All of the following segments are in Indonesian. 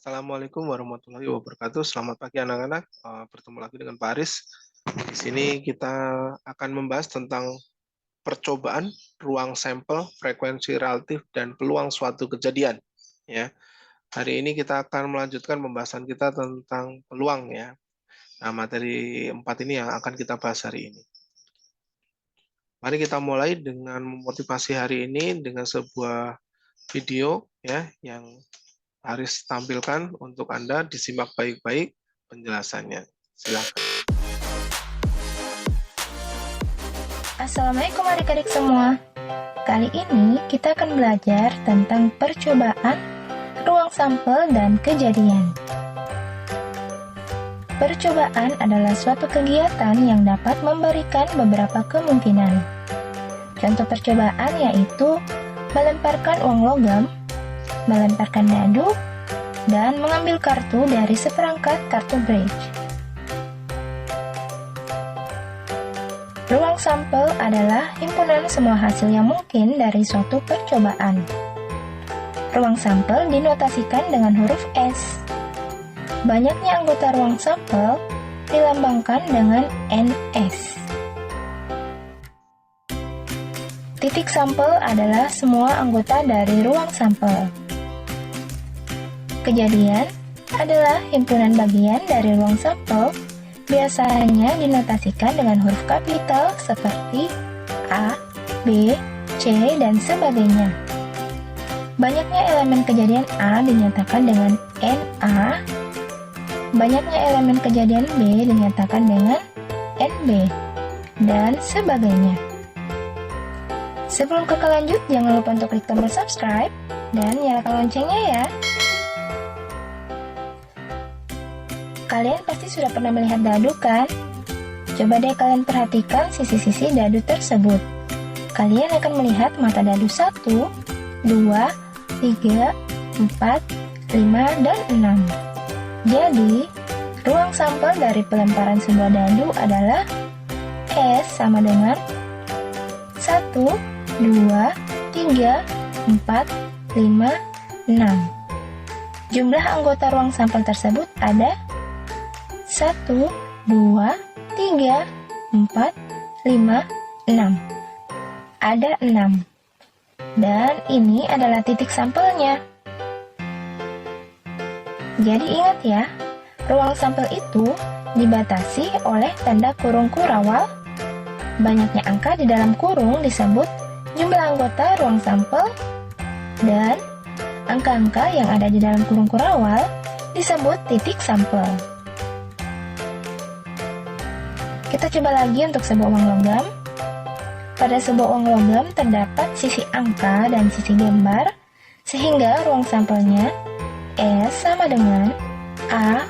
Assalamualaikum warahmatullahi wabarakatuh. Selamat pagi anak-anak. Bertemu lagi dengan Pak Aris. Di sini kita akan membahas tentang percobaan, ruang sampel, frekuensi relatif, dan peluang suatu kejadian. Ya, hari ini kita akan melanjutkan pembahasan kita tentang peluang ya. Nah, materi 4 ini yang akan kita bahas hari ini. Mari kita mulai dengan memotivasi hari ini dengan sebuah video ya yang Haris tampilkan untuk Anda, disimak baik-baik penjelasannya. Silakan. Assalamualaikum adik-adik semua. Kali ini kita akan belajar tentang percobaan, ruang sampel, dan kejadian. Percobaan adalah suatu kegiatan yang dapat memberikan beberapa kemungkinan. Contoh percobaan yaitu melemparkan uang logam, melemparkan dadu, dan mengambil kartu dari seperangkat kartu bridge. Ruang sampel adalah himpunan semua hasil yang mungkin dari suatu percobaan. Ruang sampel dinotasikan dengan huruf S. Banyaknya anggota ruang sampel dilambangkan dengan NS. Titik sampel adalah semua anggota dari ruang sampel. Kejadian adalah himpunan bagian dari ruang sampel, biasanya dinotasikan dengan huruf kapital seperti A, B, C, dan sebagainya. Banyaknya elemen kejadian A dinyatakan dengan NA, banyaknya elemen kejadian B dinyatakan dengan NB, dan sebagainya. Sebelum kakak lanjut, jangan lupa untuk klik tombol subscribe dan nyalakan loncengnya ya. Kalian pasti sudah pernah melihat dadu kan? Coba deh kalian perhatikan sisi-sisi dadu tersebut. Kalian akan melihat mata dadu 1, 2, 3, 4, 5, dan 6. Jadi, ruang sampel dari pelemparan sebuah dadu adalah S sama dengan 1, 2, 3, 4, 5, 6. Jumlah anggota ruang sampel tersebut ada 1, 2, 3, 4, 5, 6. Ada 6. Dan ini adalah titik sampelnya. Jadi ingat ya, ruang sampel itu dibatasi oleh tanda kurung kurawal. Banyaknya angka di dalam kurung disebut jumlah anggota ruang sampel, dan angka-angka yang ada di dalam kurung kurawal disebut titik sampel. Kita coba lagi untuk sebuah uang logam. Pada sebuah uang logam terdapat sisi angka dan sisi gambar, sehingga ruang sampelnya S sama dengan A,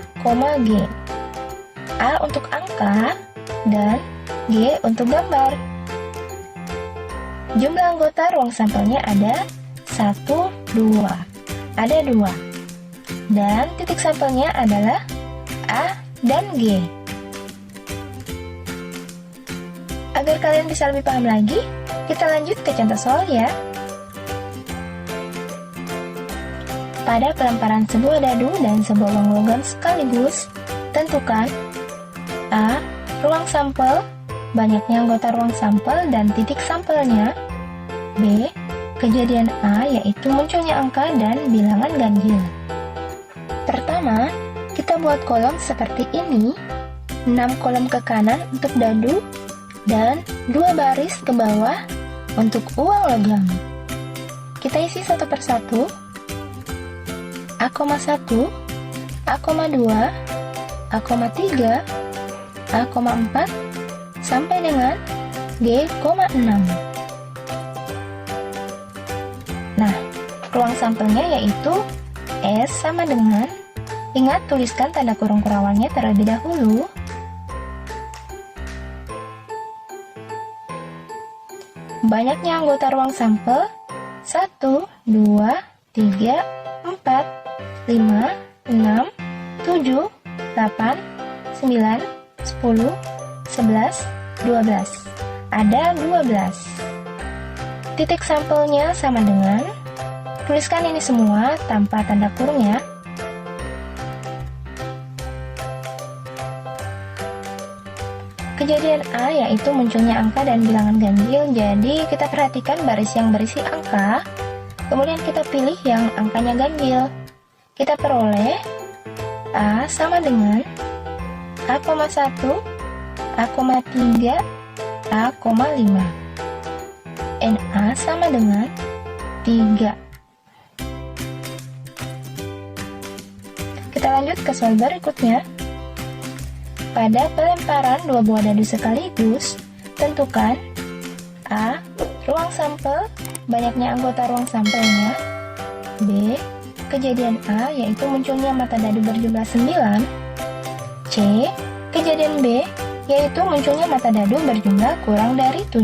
G. A untuk angka dan G untuk gambar. Jumlah anggota ruang sampelnya ada 1, 2. Ada 2. Dan titik sampelnya adalah A dan G. Agar kalian bisa lebih paham lagi, kita lanjut ke contoh soal ya. Pada pelemparan sebuah dadu dan sebuah uang logam sekaligus, tentukan A. Ruang sampel, banyaknya anggota ruang sampel dan titik sampelnya. B. Kejadian A yaitu munculnya angka dan bilangan ganjil. Pertama, kita buat kolom seperti ini, 6 kolom ke kanan untuk dadu, dan 2 baris ke bawah untuk uang logam. Kita isi satu persatu. A,1, A,2, A,3, A,4, sampai dengan G,6. Nah, ruang sampelnya yaitu S sama dengan, ingat tuliskan tanda kurung kurawalnya terlebih dahulu. Banyaknya anggota ruang sampel 1, 2, 3, 4, 5, 6, 7, 8, 9, 10, 11, 12. Ada 12. Titik sampelnya sama dengan, tuliskan ini semua tanpa tanda kurung ya. kejadian A yaitu munculnya angka dan bilangan ganjil. Jadi kita perhatikan baris yang berisi angka, kemudian kita pilih yang angkanya ganjil. Kita peroleh A sama dengan A,1, A,3, A,5. NA sama dengan 3. Kita lanjut ke soal berikutnya. Pada pelemparan dua buah dadu sekaligus, tentukan A. Ruang sampel, banyaknya anggota ruang sampelnya. B. Kejadian A yaitu munculnya mata dadu berjumlah 9. C. Kejadian B yaitu munculnya mata dadu berjumlah kurang dari 7.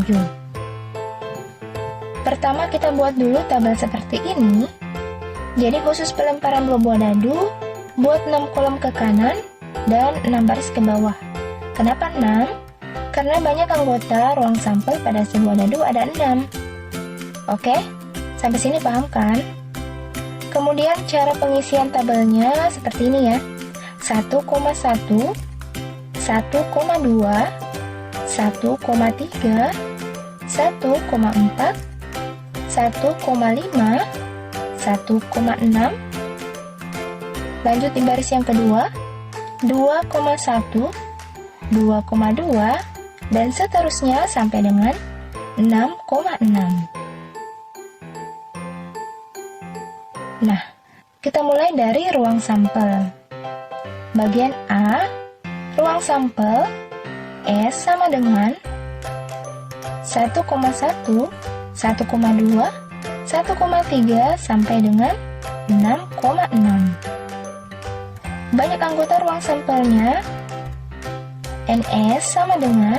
Pertama kita buat dulu tabel seperti ini. Jadi khusus pelemparan dua buah dadu, buat 6 kolom ke kanan dan 6 baris ke bawah. Kenapa 6? Karena banyak anggota ruang sampel pada sebuah dadu ada 6. Oke, sampai sini paham kan? Kemudian cara pengisian tabelnya seperti ini ya. 1,1, 1,2, 1,3, 1,4, 1,5, 1,6. Lanjut di baris yang kedua, 2,1, 2,2, dan seterusnya sampai dengan 6,6. Nah, kita mulai dari ruang sampel. Bagian A, ruang sampel S sama dengan 1,1, 1,2, 1,3 sampai dengan 6,6. Banyak anggota ruang sampelnya. NS sama dengan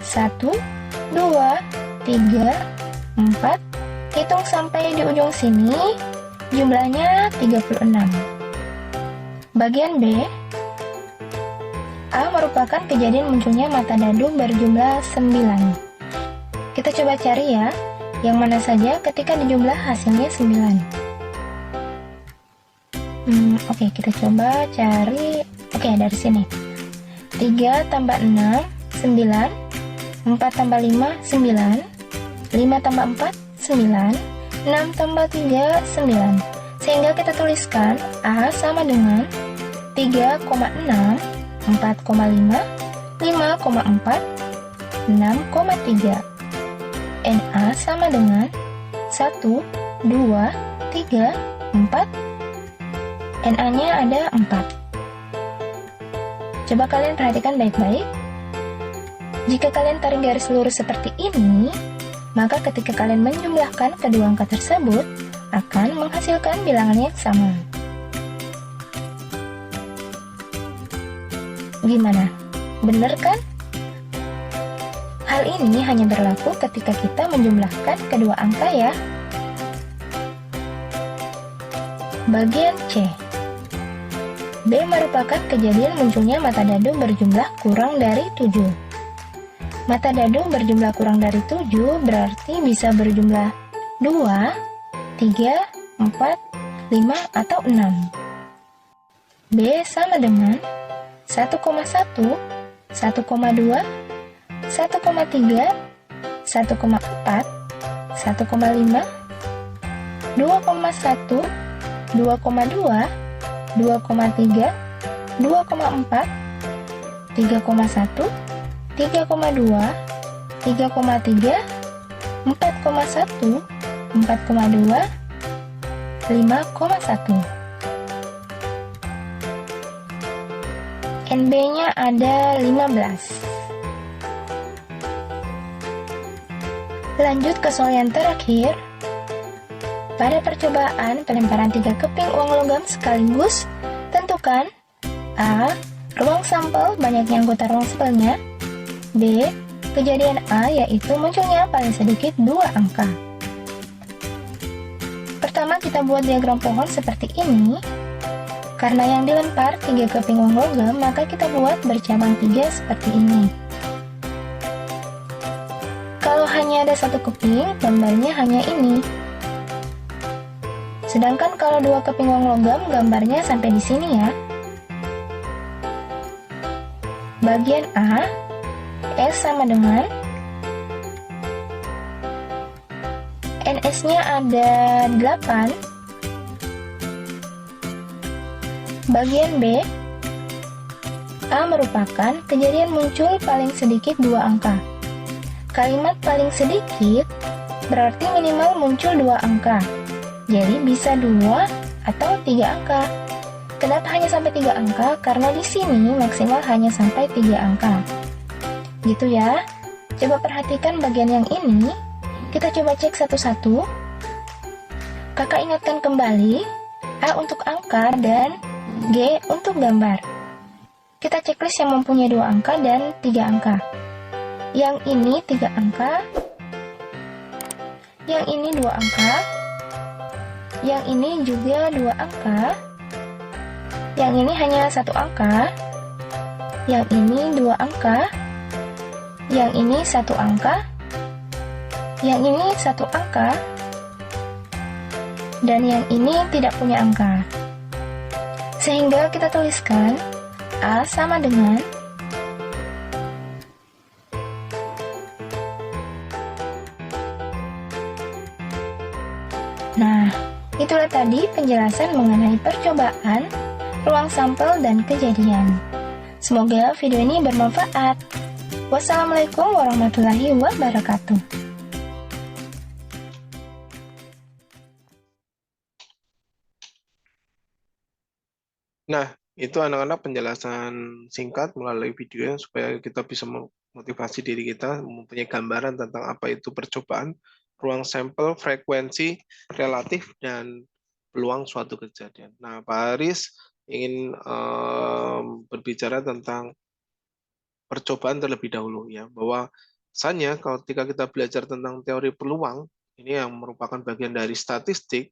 1, 2, 3, 4. Hitung sampai di ujung sini, jumlahnya 36. Bagian B, A merupakan kejadian munculnya mata dadu berjumlah 9. Kita coba cari ya, yang mana saja ketika dijumlah hasilnya 9. Oke, kita coba cari. Oke, dari sini. 3 tambah 6, 9. 4 tambah 5, 9. 5 tambah 4, 9. 6 tambah 3, 9. Sehingga kita tuliskan A sama dengan 3,6, 4,5, 5,4, 6,3. NA sama dengan 1, 2, 3, 4. NA-nya ada 4. Coba kalian perhatikan baik-baik. Jika kalian tarik garis lurus seperti ini, maka ketika kalian menjumlahkan kedua angka tersebut, akan menghasilkan bilangan yang sama. Gimana? Bener kan? Hal ini hanya berlaku ketika kita menjumlahkan kedua angka ya. Bagian C. B merupakan kejadian munculnya mata dadu berjumlah kurang dari 7. Mata dadu berjumlah kurang dari 7 berarti bisa berjumlah 2, 3, 4, 5, atau 6. B sama dengan 1,1, 1,2, 1,3, 1,4, 1,5, 2,1, 2,2, 2,3, 2,4, 3,1, 3,2, 3,3, 4,1, 4,2, 5,1. NB-nya ada 15. Lanjut ke soal yang terakhir. Pada percobaan pelemparan 3 keping uang logam sekaligus, tentukan A. Ruang sampel, banyaknya anggota ruang sampelnya. B. Kejadian A yaitu munculnya paling sedikit 2 angka. Pertama kita buat diagram pohon seperti ini. Karena yang dilempar 3 keping uang logam, maka kita buat bercabang 3 seperti ini. Kalau hanya ada 1 keping, gambarnya hanya ini. Sedangkan kalau 2 keping uang logam, gambarnya sampai di sini ya. Bagian A, S sama dengan NS-nya ada 8. Bagian B, A merupakan kejadian muncul paling sedikit 2 angka. Kalimat paling sedikit berarti minimal muncul 2 angka. Jadi bisa 2 atau 3 angka. Kenapa hanya sampai 3 angka? Karena di sini maksimal hanya sampai 3 angka. Gitu ya. Coba perhatikan bagian yang ini. Kita coba cek satu-satu. Kakak ingatkan kembali, A untuk angka dan G untuk gambar. Kita checklist yang mempunyai 2 angka dan 3 angka. Yang ini 3 angka, yang ini 2 angka, yang ini juga 2 angka, yang ini hanya 1 angka, yang ini 2 angka, yang ini 1 angka, yang ini 1 angka, dan yang ini tidak punya angka. Sehingga kita tuliskan A sama dengan Nah, itulah tadi penjelasan mengenai percobaan, ruang sampel, dan kejadian. Semoga video ini bermanfaat. Wassalamualaikum warahmatullahi wabarakatuh. Nah, itu anak-anak penjelasan singkat melalui video supaya kita bisa memotivasi diri kita mempunyai gambaran tentang apa itu percobaan, ruang sampel, frekuensi, relatif, dan peluang suatu kejadian. Nah, Pak Haris ingin berbicara tentang percobaan terlebih dahulu ya, bahwa misalnya ketika kita belajar tentang teori peluang, ini yang merupakan bagian dari statistik,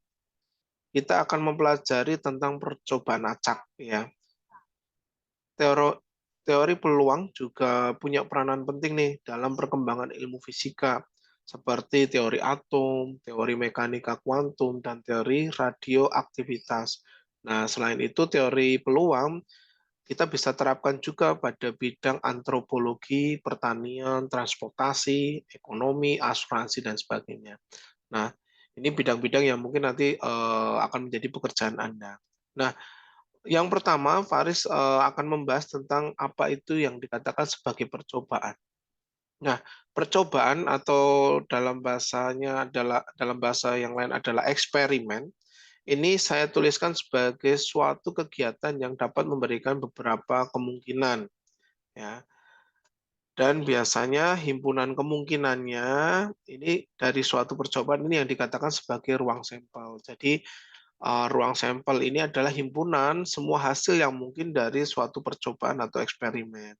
kita akan mempelajari tentang percobaan acak ya. Teori peluang juga punya peranan penting nih dalam perkembangan ilmu fisika, seperti teori atom, teori mekanika kuantum, dan teori radioaktivitas. Nah, selain itu teori peluang kita bisa terapkan juga pada bidang antropologi, pertanian, transportasi, ekonomi, asuransi, dan sebagainya. Nah, ini bidang-bidang yang mungkin nanti akan menjadi pekerjaan Anda. Nah, yang pertama, Faris akan membahas tentang apa itu yang dikatakan sebagai percobaan. Nah, percobaan atau dalam bahasanya adalah dalam bahasa yang lain adalah eksperimen. Ini saya tuliskan sebagai suatu kegiatan yang dapat memberikan beberapa kemungkinan, ya. Dan biasanya himpunan kemungkinannya ini dari suatu percobaan ini yang dikatakan sebagai ruang sampel. Jadi ruang sampel ini adalah himpunan semua hasil yang mungkin dari suatu percobaan atau eksperimen.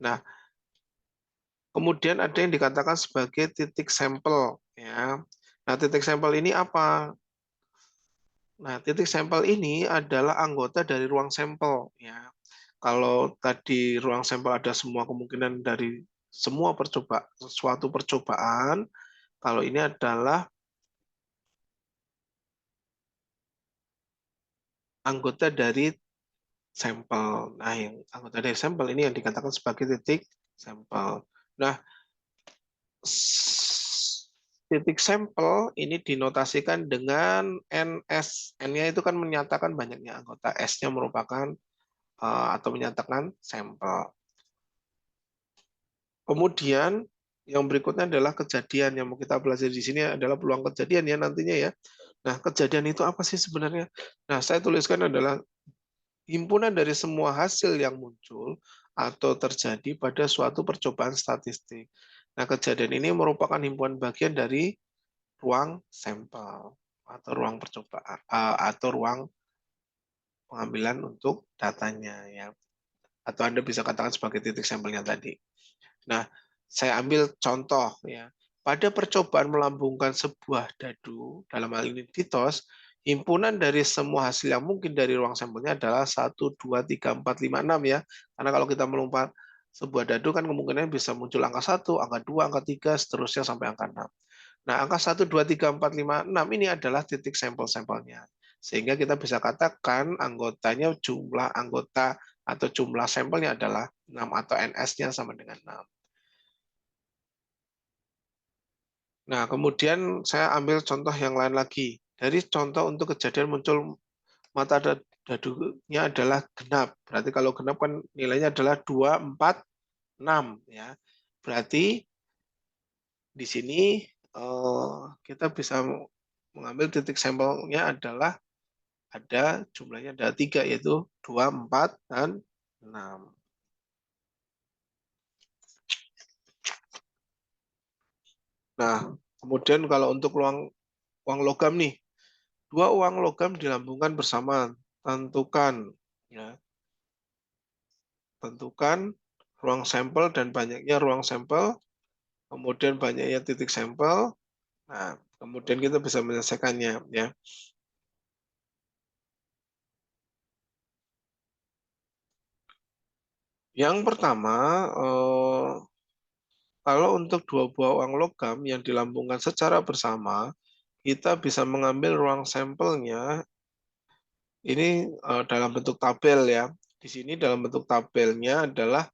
Nah, kemudian ada yang dikatakan sebagai titik sampel, ya. Nah, titik sampel ini apa? Nah, titik sampel ini adalah anggota dari ruang sampel, ya. Kalau tadi ruang sampel ada semua kemungkinan dari semua suatu percobaan, kalau ini adalah anggota dari sampel. Nah, yang anggota dari sampel ini yang dikatakan sebagai titik sampel. Nah, titik sampel ini dinotasikan dengan NS. N-nya itu kan menyatakan banyaknya anggota, S-nya merupakan atau menyatakan sampel. Kemudian yang berikutnya adalah kejadian yang mau kita pelajari di sini adalah peluang kejadian ya nantinya ya. Nah, kejadian itu apa sih sebenarnya? Nah, saya tuliskan adalah himpunan dari semua hasil yang muncul atau terjadi pada suatu percobaan statistik. Nah, kejadian ini merupakan himpunan bagian dari ruang sampel atau ruang percobaan atau ruang pengambilan untuk datanya ya. Atau Anda bisa katakan sebagai titik sampelnya tadi. Nah, saya ambil contoh ya. Pada percobaan melambungkan sebuah dadu, dalam hal ini titos, himpunan dari semua hasil yang mungkin dari ruang sampelnya adalah 1, 2, 3, 4, 5, 6 ya. Karena kalau kita melompat sebuah dadu kan kemungkinan bisa muncul angka 1, angka 2, angka 3, seterusnya sampai angka 6. Nah, angka 1, 2, 3, 4, 5, 6 ini adalah titik sampel-sampelnya. Sehingga kita bisa katakan anggotanya jumlah anggota atau jumlah sampelnya adalah 6 atau NS-nya sama dengan 6. Nah, kemudian saya ambil contoh yang lain lagi. Dari contoh untuk kejadian muncul mata dadunya adalah genap. Berarti kalau genap kan nilainya adalah 2, 4, 6. Ya. Berarti di sini kita bisa mengambil titik sampelnya adalah ada jumlahnya ada 3, yaitu 2, 4, dan 6. Nah, kemudian kalau untuk uang logam nih, dua uang logam dilambungkan bersama. Tentukan, ya, tentukan ruang sampel dan banyaknya ruang sampel, kemudian banyaknya titik sampel. Nah, kemudian kita bisa menyelesaikannya, ya. Yang pertama, kalau untuk dua buah uang logam yang dilambungkan secara bersama, kita bisa mengambil ruang sampelnya ini dalam bentuk tabel, ya. Di sini dalam bentuk tabelnya adalah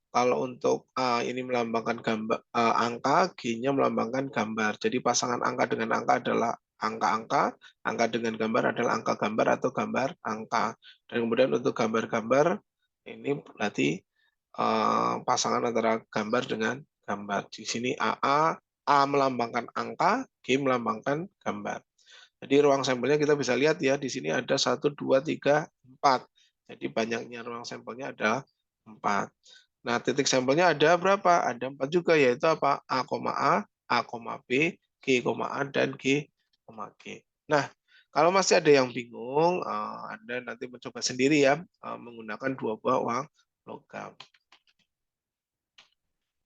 kalau untuk A ini melambangkan gambar angka, G-nya melambangkan gambar. Jadi pasangan angka dengan angka adalah angka-angka, angka dengan gambar adalah angka gambar atau gambar angka. Dan kemudian untuk gambar-gambar ini berarti pasangan antara gambar dengan gambar. Di sini A melambangkan angka, G melambangkan gambar. Jadi ruang sampelnya kita bisa lihat ya, di sini ada 1, 2, 3, 4. Jadi banyaknya ruang sampelnya adalah 4. Nah, titik sampelnya ada berapa? Ada 4 juga, yaitu apa? A, B, G, A, dan G, G. Nah, kalau masih ada yang bingung, Anda nanti mencoba sendiri ya, menggunakan dua buah uang logam.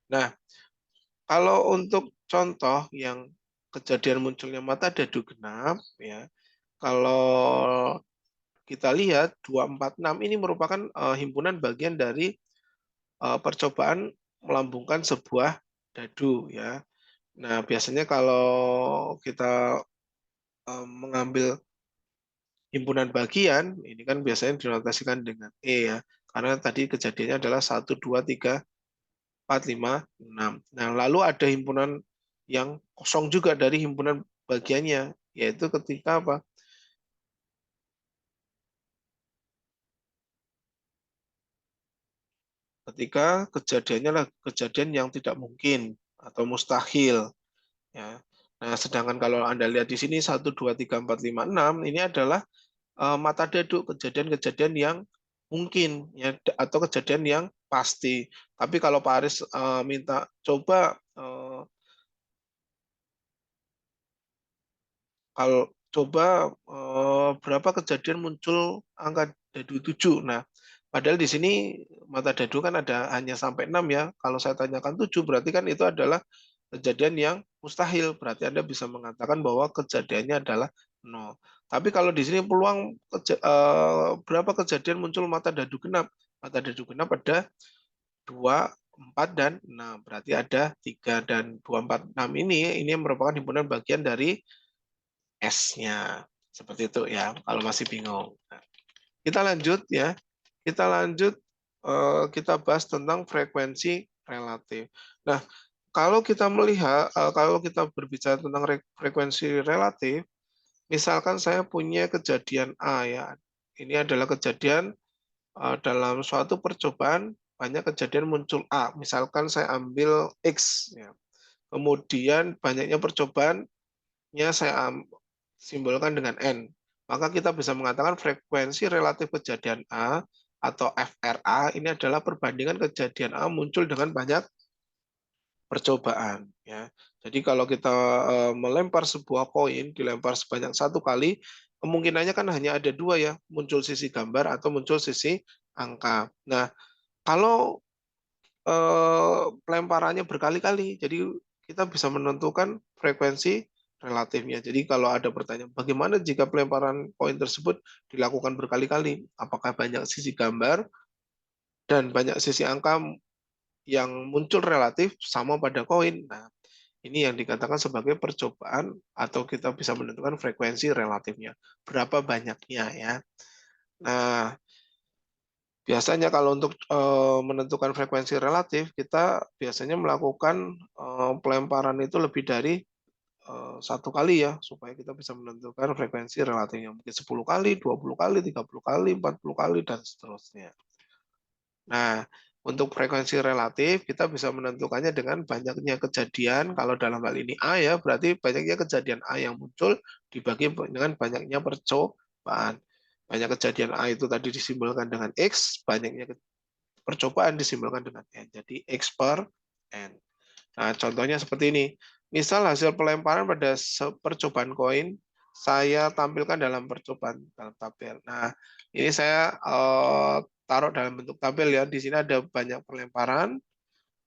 Nah, kalau untuk contoh yang kejadian munculnya mata dadu genap, ya, kalau kita lihat 246 ini merupakan himpunan bagian dari percobaan melambungkan sebuah dadu, ya. Nah, biasanya kalau kita mengambil himpunan bagian, ini kan biasanya dinotasikan dengan E, ya. Karena tadi kejadiannya adalah 1, 2, 3, 4, 5, 6. Nah, lalu ada himpunan yang kosong juga dari himpunan bagiannya, yaitu ketika apa? Ketika kejadiannya adalah kejadian yang tidak mungkin atau mustahil, ya. Nah, sedangkan kalau Anda lihat di sini 1, 2, 3, 4, 5, 6 ini adalah mata daduk, kejadian-kejadian yang mungkin, ya, atau kejadian yang pasti. Tapi kalau Pak Aris minta coba kalau coba berapa kejadian muncul angka dadu 7. Nah, padahal di sini mata dadu kan ada hanya sampai 6, ya. Kalau saya tanyakan 7 berarti kan itu adalah kejadian yang mustahil. Berarti Anda bisa mengatakan bahwa kejadiannya adalah 0. Tapi kalau di sini peluang berapa kejadian muncul mata dadu genap? Mata dadu genap ada 2, 4, dan 6. Berarti ada 3 dan 2, 4, 6 ini merupakan himpunan bagian dari S-nya. Seperti itu ya, kalau masih bingung. Nah, kita lanjut ya. Kita lanjut, kita bahas tentang frekuensi relatif. Nah, kalau kita melihat, kalau kita berbicara tentang frekuensi relatif, misalkan saya punya kejadian A ya. Ini adalah kejadian dalam suatu percobaan banyak kejadian muncul A. Misalkan saya ambil X ya. Kemudian banyaknya percobaannya saya simbolkan dengan N. Maka kita bisa mengatakan frekuensi relatif kejadian A atau FRA ini adalah perbandingan kejadian A muncul dengan banyak percobaan, ya. Jadi kalau kita melempar sebuah koin, dilempar sebanyak 1 kali, kemungkinannya kan hanya ada 2 ya, muncul sisi gambar atau muncul sisi angka. Nah, kalau pelemparannya berkali-kali, jadi kita bisa menentukan frekuensi relatifnya. Jadi kalau ada pertanyaan, bagaimana jika pelemparan koin tersebut dilakukan berkali-kali? Apakah banyak sisi gambar dan banyak sisi angka yang muncul relatif sama pada koin? Nah, ini yang dikatakan sebagai percobaan atau kita bisa menentukan frekuensi relatifnya. Berapa banyaknya ya. Nah, biasanya kalau untuk menentukan frekuensi relatif, kita biasanya melakukan pelemparan itu lebih dari 1 kali ya, supaya kita bisa menentukan frekuensi relatifnya. Mungkin 10 kali, 20 kali, 30 kali, 40 kali, dan seterusnya. Nah, untuk frekuensi relatif, kita bisa menentukannya dengan banyaknya kejadian. Kalau dalam hal ini A ya, berarti banyaknya kejadian A yang muncul dibagi dengan banyaknya percobaan. Banyak kejadian A itu tadi disimbolkan dengan X, banyaknya percobaan disimbolkan dengan N. Jadi X per N. Nah, contohnya seperti ini. Misal hasil pelemparan pada percobaan koin, saya tampilkan dalam percobaan dalam tabel. Nah, ini saya taruh dalam bentuk tabel ya. Di sini ada banyak pelemparan,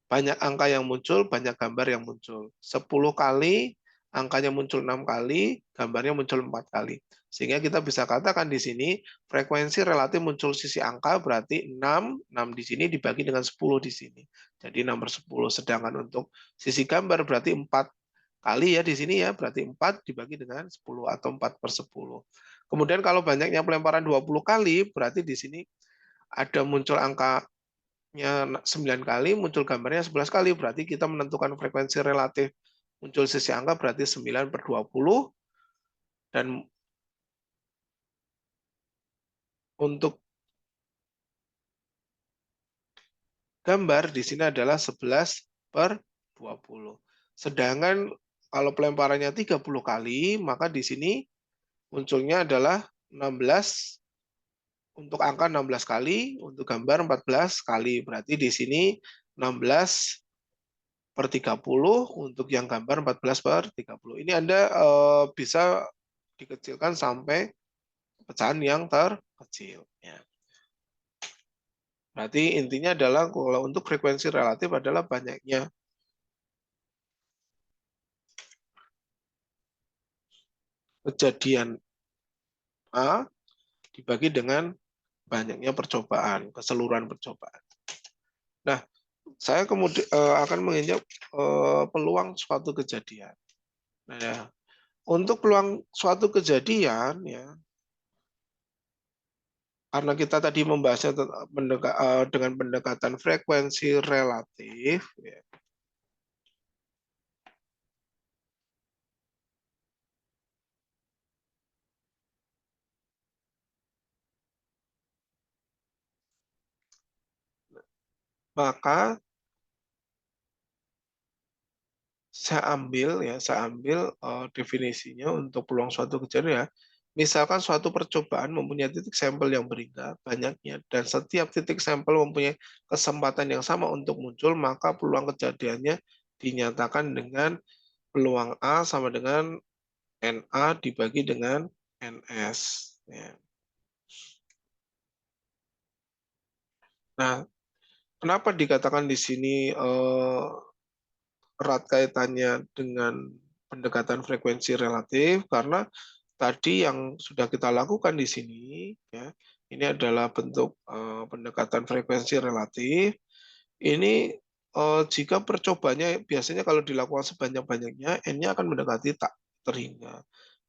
banyak angka yang muncul, banyak gambar yang muncul. 10 kali, angkanya muncul 6 kali, gambarnya muncul 4 kali. Sehingga kita bisa katakan di sini frekuensi relatif muncul sisi angka berarti 6 di sini dibagi dengan 10 di sini. Jadi 6 per 10. Sedangkan untuk sisi gambar berarti 4 kali ya di sini ya, berarti 4 dibagi dengan 10 atau 4 per 10. Kemudian kalau banyaknya pelemparan 20 kali, berarti di sini ada muncul angka 9 kali, muncul gambarnya 11 kali, berarti kita menentukan frekuensi relatif muncul sisi angka berarti 9 per 20, dan untuk gambar di sini adalah 11 per 20. Sedangkan kalau pelemparannya 30 kali, maka di sini munculnya adalah 16, untuk angka 16 kali, untuk gambar 14 kali. Berarti di sini 16 per 30, untuk yang gambar 14 per 30. Ini Anda bisa dikecilkan sampai pecahan yang terkecil. Ya. Berarti intinya adalah kalau untuk frekuensi relatif adalah banyaknya kejadian A dibagi dengan banyaknya percobaan, keseluruhan percobaan. Nah, saya kemudian akan menginjak peluang suatu kejadian. Nah, ya, untuk peluang suatu kejadian ya, karena kita tadi membahasnya dengan pendekatan frekuensi relatif, ya, maka saya ambil definisinya untuk peluang suatu kejadian ya. Misalkan suatu percobaan mempunyai titik sampel yang berbeda banyaknya, dan setiap titik sampel mempunyai kesempatan yang sama untuk muncul, maka peluang kejadiannya dinyatakan dengan peluang A sama dengan NA dibagi dengan NS. Ya. Nah, kenapa dikatakan di sini erat kaitannya dengan pendekatan frekuensi relatif? Karena tadi yang sudah kita lakukan di sini, ya, ini adalah bentuk pendekatan frekuensi relatif. Ini jika percobanya biasanya kalau dilakukan sebanyak-banyaknya, N-nya akan mendekati tak terhingga.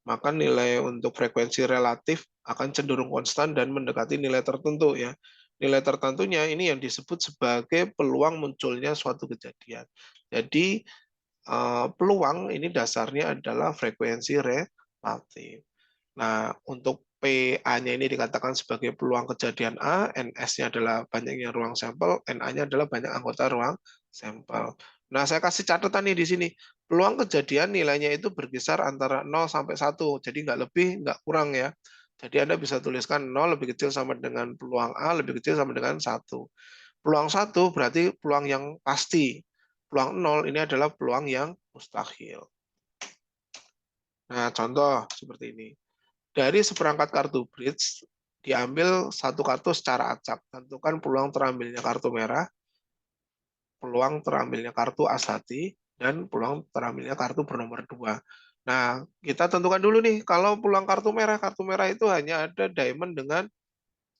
Maka nilai untuk frekuensi relatif akan cenderung konstan dan mendekati nilai tertentu ya. Nilai tertentunya ini yang disebut sebagai peluang munculnya suatu kejadian. Jadi peluang ini dasarnya adalah frekuensi relatif. Nah, untuk PA-nya ini dikatakan sebagai peluang kejadian A, NS-nya adalah banyaknya ruang sampel, NA-nya adalah banyak anggota ruang sampel. Nah, saya kasih catatan nih di sini. Peluang kejadian nilainya itu berkisar antara 0 sampai 1, jadi nggak lebih, nggak kurang ya. Jadi Anda bisa tuliskan 0 lebih kecil sama dengan peluang A, lebih kecil sama dengan 1. Peluang 1 berarti peluang yang pasti. Peluang 0 ini adalah peluang yang mustahil. Nah, contoh seperti ini. Dari seperangkat kartu bridge, diambil satu kartu secara acak. Tentukan peluang terambilnya kartu merah, peluang terambilnya kartu as hati, dan peluang terambilnya kartu bernomor 2. Nah, kita tentukan dulu nih, kalau peluang kartu merah itu hanya ada diamond dengan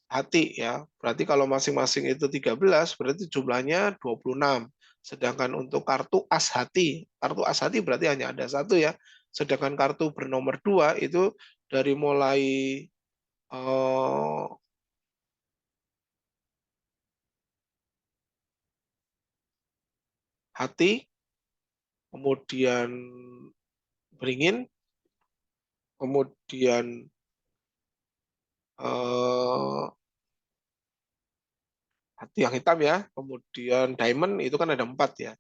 hati ya. Berarti kalau masing-masing itu 13, berarti jumlahnya 26. Sedangkan untuk kartu as hati berarti hanya ada satu ya. Sedangkan kartu bernomor 2 itu dari mulai eh, hati, kemudian beringin, kemudian hati yang hitam ya, kemudian diamond itu kan ada 4 ya.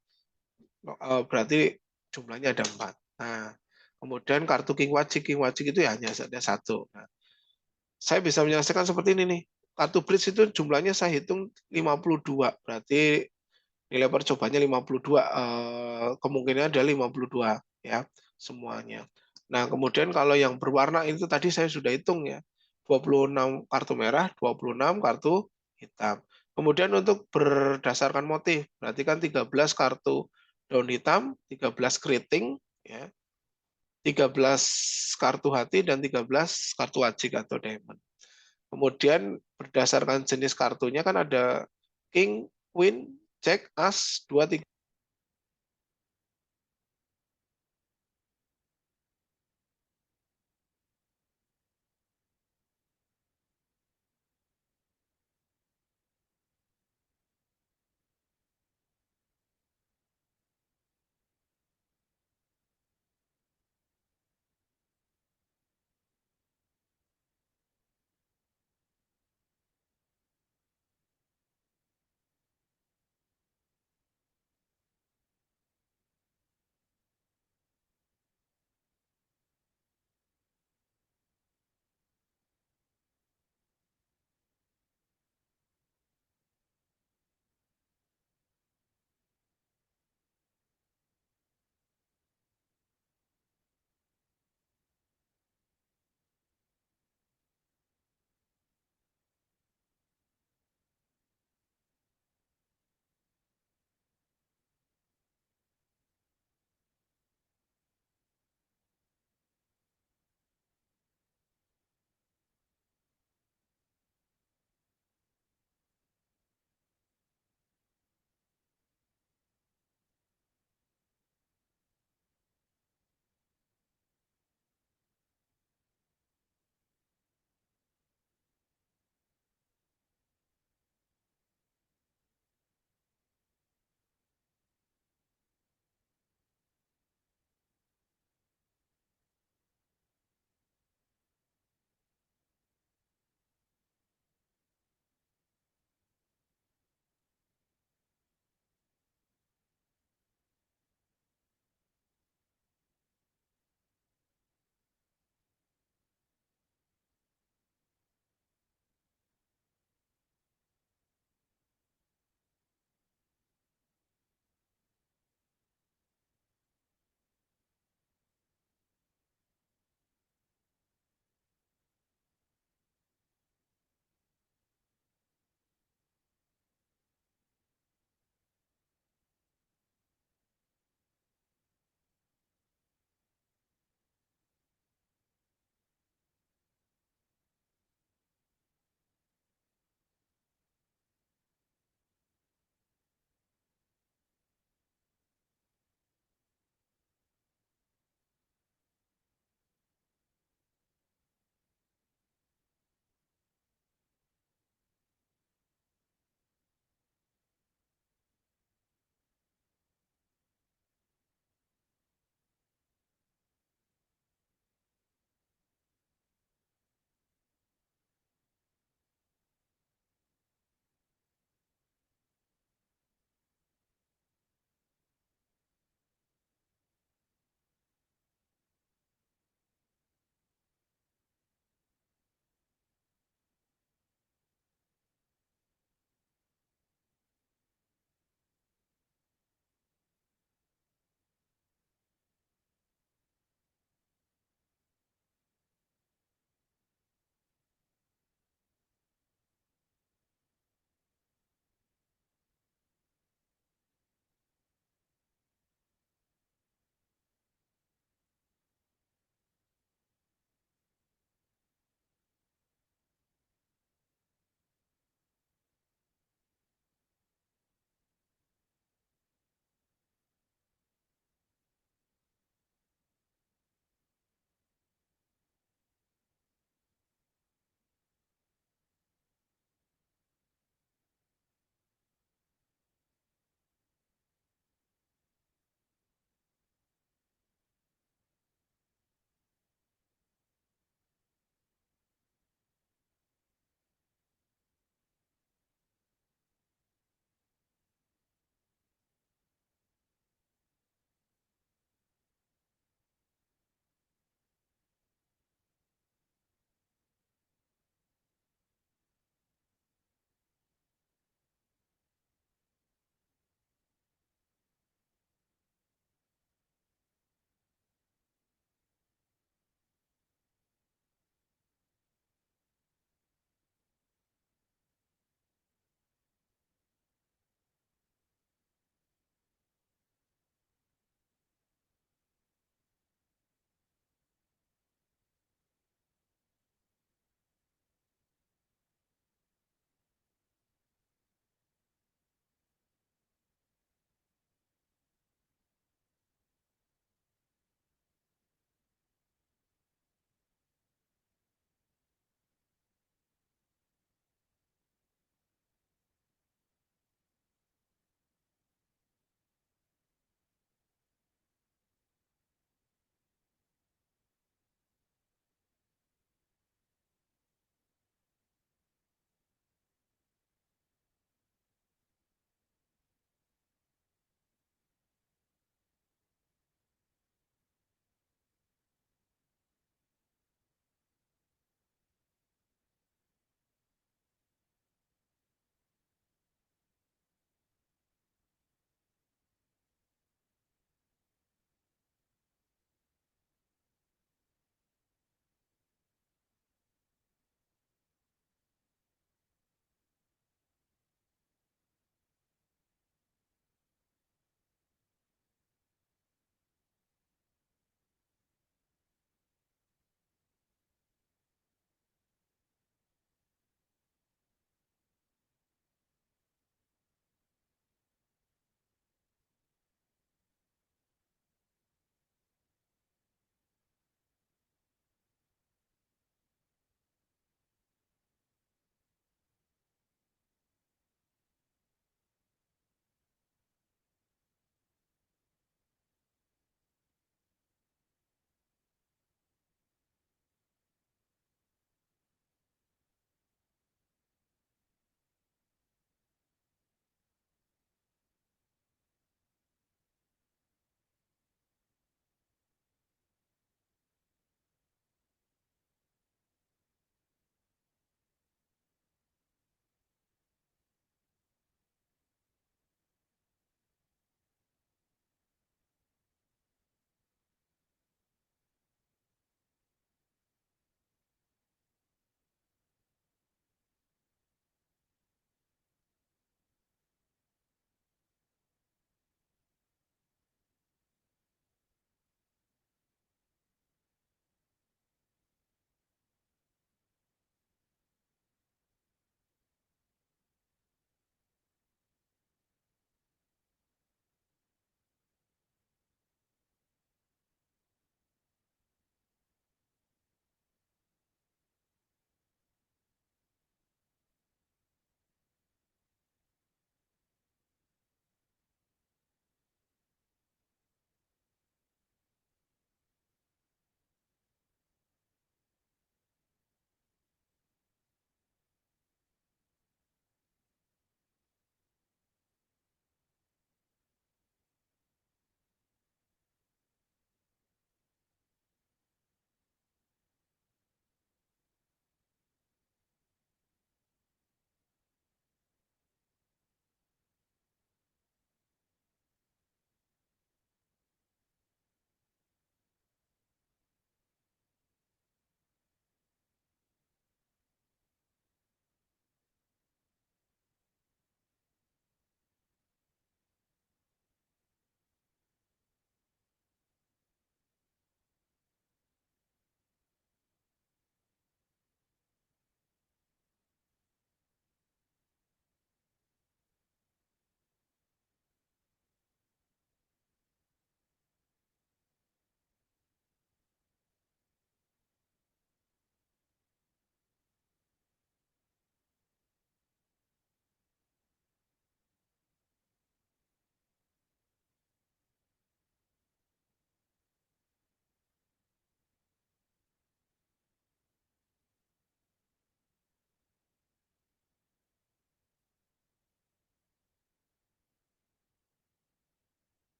Berarti jumlahnya ada 4. Nah, kemudian kartu king wajik itu ya hanya ada 1. Nah, saya bisa menyelesaikan seperti ini nih. Kartu bridge itu jumlahnya saya hitung 52. Berarti nilai percobanya 52. Kemungkinan ada 52 ya semuanya. Nah, kemudian kalau yang berwarna itu tadi saya sudah hitung ya. 26 kartu merah, 26 kartu hitam. Kemudian untuk berdasarkan motif, berarti kan 13 kartu daun hitam, 13 keriting, ya, 13 kartu hati, dan 13 kartu wajik atau diamond. Kemudian berdasarkan jenis kartunya kan ada king, queen, jack, as, 2, 3.